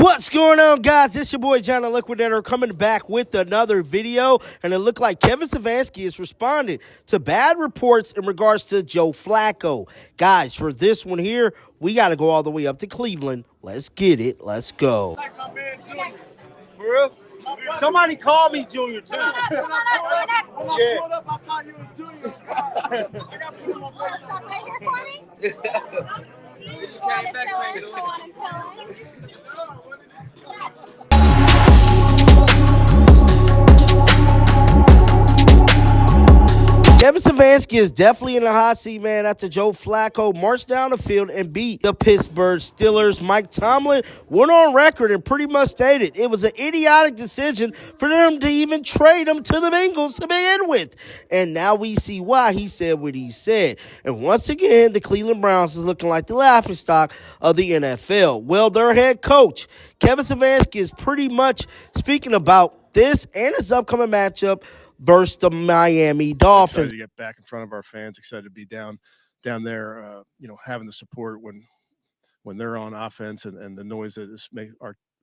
What's going on, guys? It's your boy John the Liquidator coming back with another video, and it looked like Kevin Stefansk is responding to bad reports in regards to Joe Flacco. Guys, for this one here, we got to go all the way up to Cleveland. Let's get it. Let's go. Like my man Junior. For real? Somebody called me Junior too. When I pulled up, I thought you was Junior. I got put him on my Stop right here for me. You came back saying Go on and fill in. Kevin Stefansk is definitely in the hot seat, man, after Joe Flacco marched down the field and beat the Pittsburgh Steelers. Mike Tomlin went on record and pretty much stated it was an idiotic decision for them to even trade him to the Bengals to begin with. And now we see why he said what he said. And once again, the Cleveland Browns is looking like the laughingstock of the NFL. Well, their head coach, Kevin Stefansk, is pretty much speaking about this and his upcoming matchup versus the Miami Dolphins. Excited to get back in front of our fans. Excited to be down there. Having the support when they're on offense and the noise that this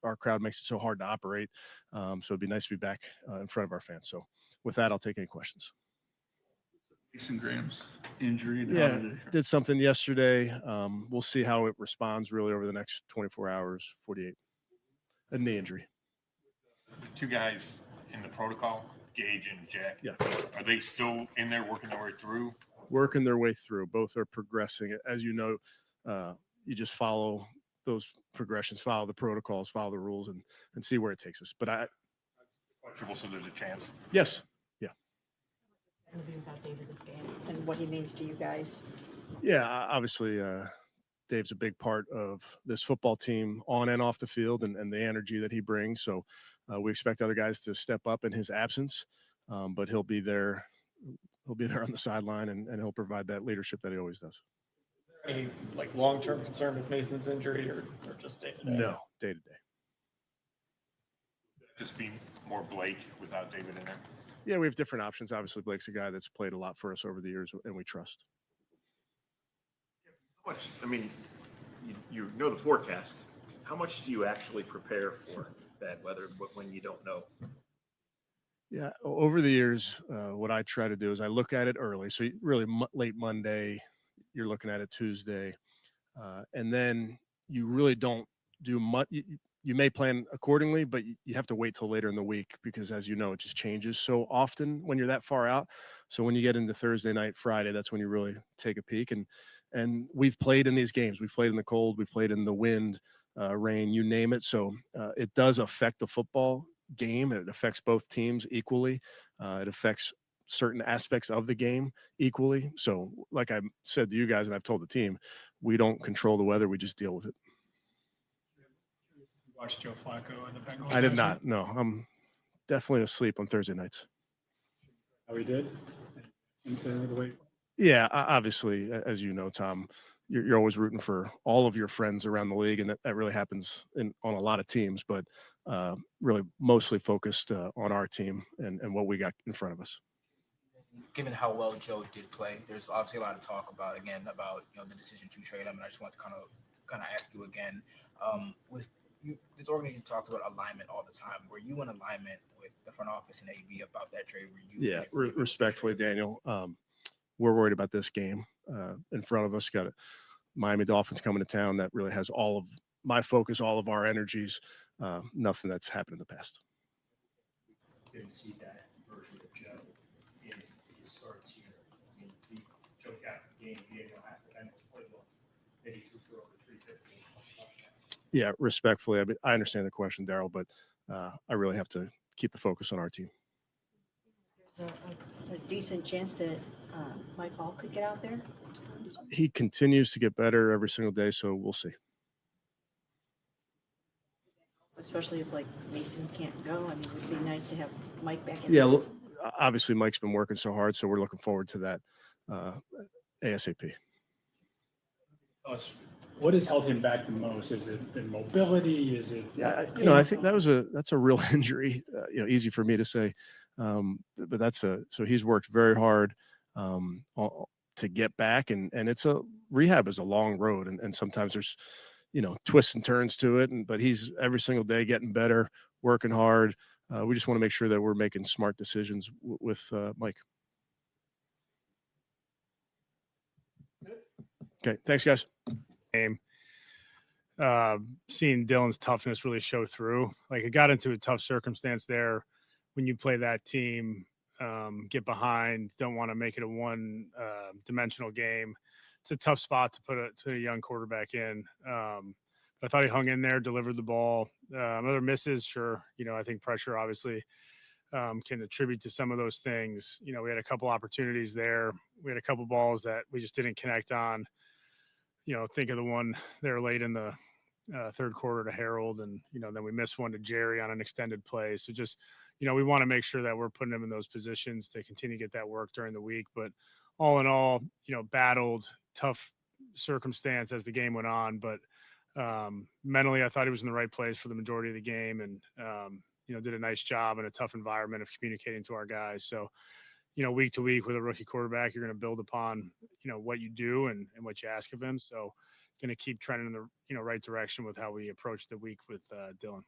our crowd makes it so hard to operate. So it'd be nice to be back in front of our fans. So with that, I'll take any questions. Jason Graham's injury. Yeah, did something yesterday. We'll see how it responds really over the next 24 hours, 48. A knee injury. Two guys in the protocol, Gage and Jack. Yeah. Are they still in there working their way through? Working their way through. Both are progressing. As you know, you just follow those progressions, follow the protocols, follow the rules, and see where it takes us. But So there's a chance. Yes. Yeah. Interview about David this game and what he means to you guys. Yeah, obviously, Dave's a big part of this football team on and off the field and the energy that he brings. So we expect other guys to step up in his absence, but he'll be there. He'll be there on the sideline and he'll provide that leadership that he always does. Any long-term concern with Mason's injury or just day-to-day? No, day-to-day. Just being more Blake without David in there. Yeah, we have different options. Obviously, Blake's a guy that's played a lot for us over the years, and we trust. How much? I mean, you know the forecast. How much do you actually prepare for bad weather when you don't know? Yeah, over the years, what I try to do is I look at it early. So really late Monday, you're looking at it Tuesday, and then you really don't do much. You may plan accordingly, but you have to wait till later in the week because, as you know, it just changes so often when you're that far out. So when you get into Thursday night, Friday, that's when you really take a peek. And we've played in these games. We've played in the cold. We've played in the wind, rain, you name it. So it does affect the football game. It affects both teams equally. It affects certain aspects of the game equally. So like I said to you guys, and I've told the team, we don't control the weather. We just deal with it. Watch Joe Flacco and the Bengals. I did not. No, I'm definitely asleep on Thursday nights. How he did into the week. Yeah, obviously, as you know, Tom, you're always rooting for all of your friends around the league, and that really happens on a lot of teams, but really mostly focused on our team and what we got in front of us. Given how well Joe did play, there's obviously a lot of talk about the decision to trade him, and I just want to kind of ask you again, this organization talks about alignment all the time. Were you in alignment with the front office and AB about that trade? Yeah, respectfully, Daniel, we're worried about this game in front of us. Got a Miami Dolphins coming to town that really has all of my focus, all of our energies. Nothing that's happened in the past. Didn't see that version of Joe in his starts here. I mean, Joe got the game, after that playbook that he threw for over 350. Yeah, respectfully, I understand the question, Daryl, but I really have to keep the focus on our team. There's a decent chance that Mike Hall could get out there. He continues to get better every single day, so we'll see. Especially if Mason can't go. I mean, it would be nice to have Mike back in. Yeah, obviously Mike's been working so hard, so we're looking forward to that ASAP. What has held him back the most? Is it been mobility? Is it? Yeah, I think that's a real injury. Easy for me to say, but so he's worked very hard to get back, and it's rehab is a long road, and sometimes there's twists and turns to it. But he's every single day getting better, working hard. We just want to make sure that we're making smart decisions with Mike. Okay, thanks, guys. Game. Seeing Dylan's toughness really show through. Like, it got into a tough circumstance there when you play that team, get behind, don't want to make it a one dimensional game. It's a tough spot to put a young quarterback in. But I thought he hung in there, delivered the ball. Other misses, sure. I think pressure obviously can attribute to some of those things. We had a couple opportunities there. We had a couple balls that we just didn't connect on. Think of the one there late in the third quarter to Harold, and then we missed one to Jerry on an extended play. So just we want to make sure that we're putting him in those positions to continue to get that work during the week. But all in all, battled tough circumstance as the game went on, but mentally I thought he was in the right place for the majority of the game, and did a nice job in a tough environment of communicating to our guys. So week to week with a rookie quarterback, you're going to build upon, what you do and what you ask of him. So going to keep trending in the, right direction with how we approach the week with Dylan.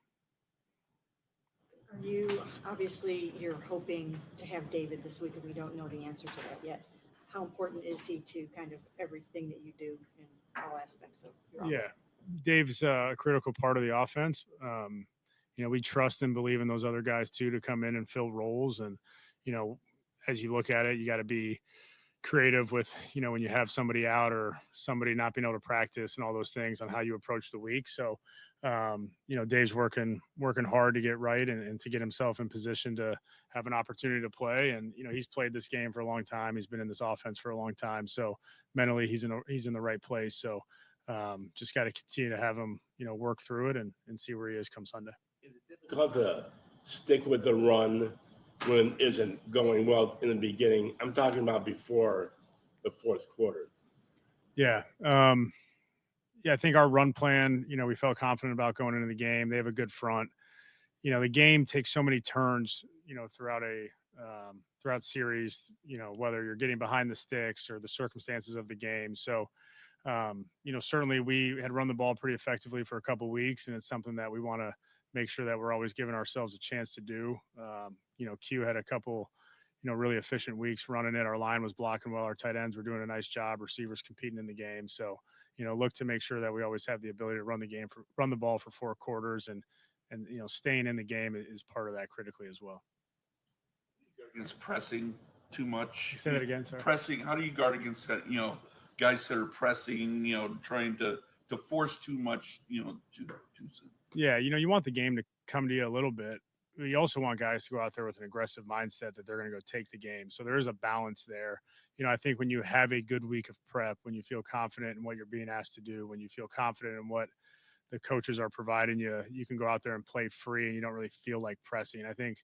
Are you, obviously, you're hoping to have David this week, and we don't know the answer to that yet. How important is he to kind of everything that you do in all aspects of your offense? Yeah, Dave's a critical part of the offense. We trust and believe in those other guys too to come in and fill roles. And, as you look at it, you got to be creative with, when you have somebody out or somebody not being able to practice and all those things on how you approach the week. So, Dave's working hard to get right and to get himself in position to have an opportunity to play. And, he's played this game for a long time. He's been in this offense for a long time. So mentally he's in the right place. So, just got to continue to have him, work through it and see where he is come Sunday. Is it difficult to stick with the run when it isn't going well in the beginning? I'm talking about before the fourth quarter. Yeah. I think our run plan, we felt confident about going into the game. They have a good front. The game takes so many turns, throughout series, whether you're getting behind the sticks or the circumstances of the game. So, certainly we had run the ball pretty effectively for a couple of weeks, and it's something that we want to make sure that we're always giving ourselves a chance to do. Q had a couple, really efficient weeks running it. Our line was blocking well. Our tight ends were doing a nice job. Receivers competing in the game. So, look to make sure that we always have the ability to run the ball for 4 quarters, and staying in the game is part of that critically as well. Against pressing too much. Say that again, sorry. Pressing. How do you guard against that? Guys that are pressing. Trying to force too much. Too soon. Yeah, you want the game to come to you a little bit. You also want guys to go out there with an aggressive mindset that they're going to go take the game. So there is a balance there. I think when you have a good week of prep, when you feel confident in what you're being asked to do, when you feel confident in what the coaches are providing you, you can go out there and play free, and you don't really feel like pressing. I think,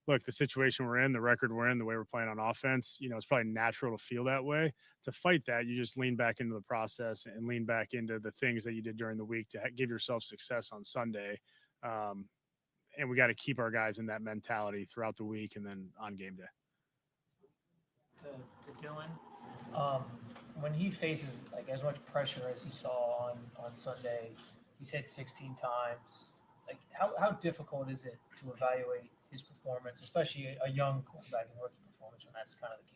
look, the situation we're in, the record we're in, the way we're playing on offense, it's probably natural to feel that way. To fight that, you just lean back into the process and lean back into the things that you did during the week to give yourself success on Sunday. And we got to keep our guys in that mentality throughout the week and then on game day. To Dylan, when he faces like as much pressure as he saw on Sunday, he's hit 16 times. Like how difficult is it to evaluate his performance, especially a young quarterback and rookie performance, when that's kind of the case?